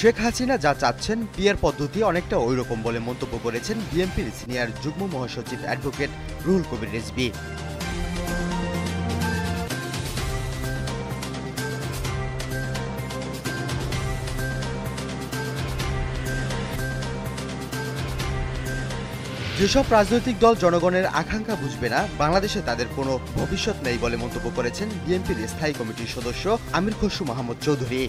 শেখ হাসিনা যা চাচ্ছেন বিয়ের পদ্ধতি অনেকটা ওইরকম বলে মন্তব্য করেছেন বিএনপির সিনিয়র যুগ্ম মহাসচিব অ্যাডভোকেট রুহুল কবির রিজভী। যেসব রাজনৈতিক দল জনগণের আকাঙ্ক্ষা বুঝবে না, বাংলাদেশে তাদের কোনো ভবিষ্যৎ নেই বলে মন্তব্য করেছেন বিএনপির স্থায়ী কমিটির সদস্য আমির খসরু মাহমুদ চৌধুরী।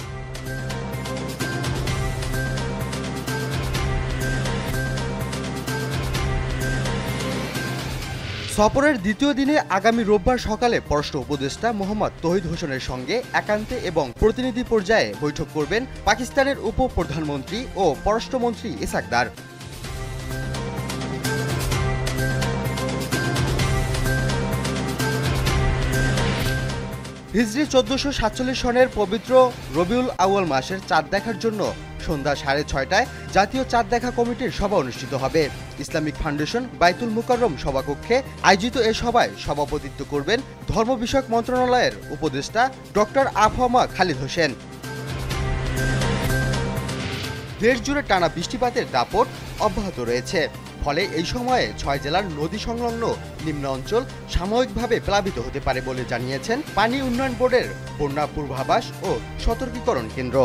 সফরের দ্বিতীয় দিনে আগামী রোববার সকালে পররাষ্ট্র উপদেষ্টা মোহাম্মদ তৌহিদ হোসেনের সঙ্গে একান্তে এবং প্রতিনিধি পর্যায়ে বৈঠক করবেন পাকিস্তানের উপপ্রধানমন্ত্রী ও পররাষ্ট্রমন্ত্রী ইসাক দার। হিজরি 1447 সনের পবিত্র রবিউল আউয়াল মাসের চাঁদ দেখার জন্য সন্ধ্যা 6:30টায় জাতীয় চাঁদ দেখা কমিটির সভা অনুষ্ঠিত হবে। ইসলামিক ফাউন্ডেশন বাইতুল মুকাররম সভাকক্ষে আয়োজিত এ সভায় সভাপতিত্ব করবেন ধর্ম বিষয়ক মন্ত্রণালয়ের উপদেষ্টা ডক্টর আফহামা খালিদ হোসেন। দেশজুড়ে টানা বৃষ্টিপাতের দাপট অব্যাহত রয়েছে, ফলে এই সময়ে 6 জেলার নদী সংলগ্ন নিম্ন অঞ্চল সাময়িকভাবে প্লাবিত হতে পারে বলে জানিয়েছেন পানি উন্নয়ন বোর্ডের বন্যা পূর্বাভাস ও সতর্কীকরণ কেন্দ্র।